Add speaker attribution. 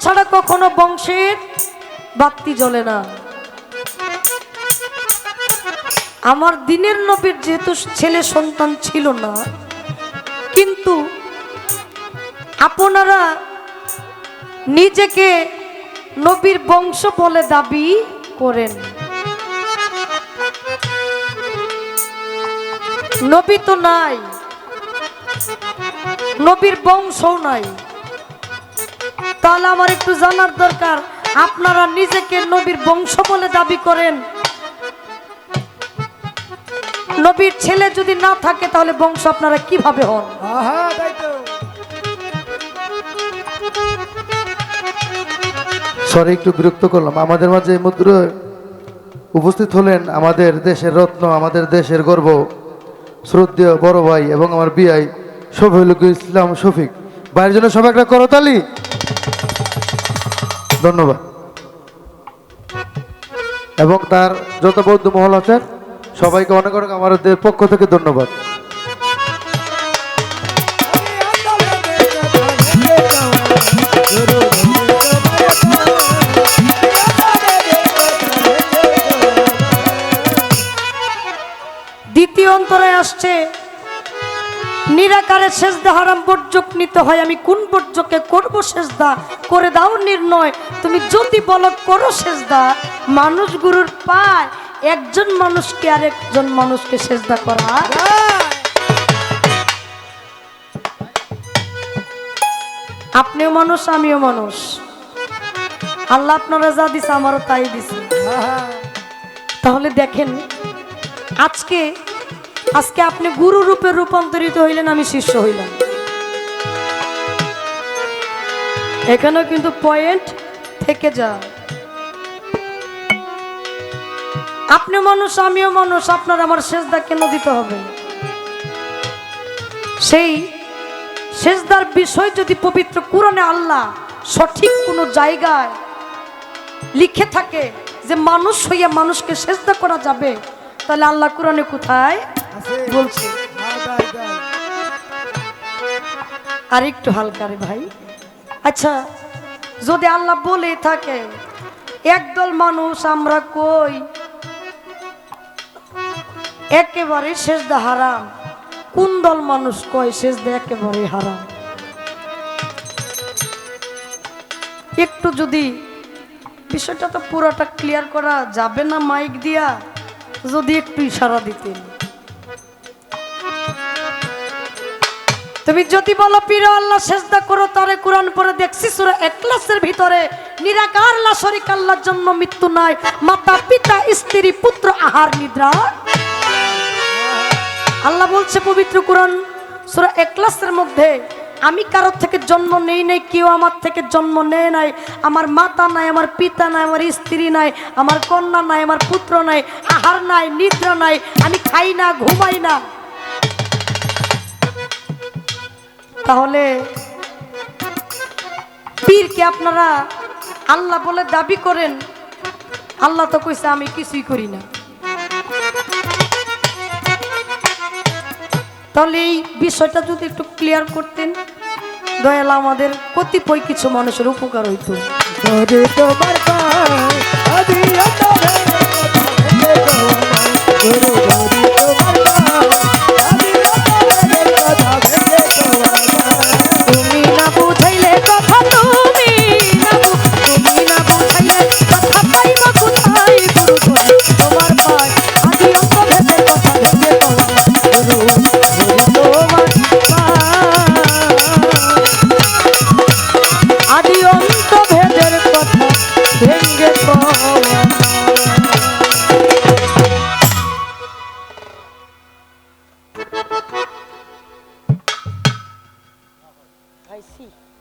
Speaker 1: ছাড়া কখনো বংশের বাতি জ্বলে না। আমার দিনের নবীর যেহেতু ছেলে সন্তান ছিল না, কিন্তু আপনারা নিজেকে নবীর বংশ বলে দাবি করেন। নবী তো নাই, নবীর বংশও নাই। তাহলে আমার একটু জানার দরকার, আপনারা নিজেকে নবীর বংশ বলে দাবি করেন, নবীর ছেলে যদি না থাকে তাহলে বংশ আপনারা কিভাবে হন?
Speaker 2: সরি, একটু বিরক্ত করলাম। আমাদের মাঝে মুদ্র উপস্থিত হলেন আমাদের দেশের রত্ন, আমাদের দেশের গর্ব, শ্রদ্ধেয় বড় ভাই এবং আমার বিআই শফিউল ইসলাম শফিক ভাইয়ের জন্য সবাই একটা করতালি। ধন্যবাদ। এবং তার যত বৌদ্ধ মহল আছেন সবাইকে অনেক অনেক আমাদের পক্ষ থেকে ধন্যবাদ।
Speaker 1: দ্বিতীয় অন্তরায় আসছে, নিরাকারে সেজদা হারাম, বর্জক নিতে হয়। আমি কোন বর্জকে করব সেজদা, করে দাও নির্ণয়। তুমি যদি বলো করো সেজদা, মানুষ গুরুর পায়, একজন মানুষকে আর একজন মানুষকে সেজদা করা। আপনিও মানুষ, আমিও মানুষ। আল্লাহ আপনারা যা দিছে আমারও তাই দিছে। তাহলে দেখেন, আজকে আপনি গুরু রূপে রূপান্তরিত হইলেন, আমি শিষ্য হইলাম। এখানেও কিন্তু পয়েন্ট থেকে যা। আপনি মানুষ, আমিও মানুষ, আপনার আমার সেজদা কেন দিতে হবে? সেই সেজদার বিষয় যদি পবিত্র কুরআনে আল্লাহ সঠিক কোনো জায়গায় লিখে থাকে যে মানুষ হইয়া মানুষকে সেজদা করা যাবে, তাহলে আল্লাহ কুরআনে কোথায় বলছে? আর একটু হালকা রে ভাই। আচ্ছা, যদি আল্লাহ বলে থাকে একদল মানুষ আমরা কই একেবারে সেজদা হারাম, কোন দল মানুষ কয় সেজদা একেবারে হারাম? একটু যদি বিষয়টা তো পুরোটা ক্লিয়ার করা যাবে না মাইক দিয়া, যদি একটু ইশারা দিতেন। তুমি যদি বলো পীর আল্লাহ সেজদা করো, তারে কোরআন পড়ে দেখছি সূরা ইখলাসের ভিতরে নিরাকার লা শরীক আল্লাহর জন্ম মৃত্যু নাই, মাতা পিতা স্ত্রী পুত্র আহার নিদ্রা। আল্লাহ বলছে পবিত্র কোরআন সূরা ইখলাসের মধ্যে, আমি কারোর থেকে জন্ম নেই নাই, কেউ আমার থেকে জন্ম নেয় নাই। আমার মাতা নাই, আমার পিতা নাই, আমার স্ত্রী নাই, আমার কন্যা নাই, আমার পুত্র নাই, আহার নাই, নিদ্রা নাই, আমি খাই না, ঘুমাই না। তাহলে পীরকে আপনারা আল্লাহ বলে দাবি করেন, আল্লাহ তো কইছে আমি কিছুই করি না। তাহলে এই বিষয়টা যদি একটু ক্লিয়ার করতেন, দয়াল আমাদের কতিপয় কিছু মানুষের উপকার হইতো। I see.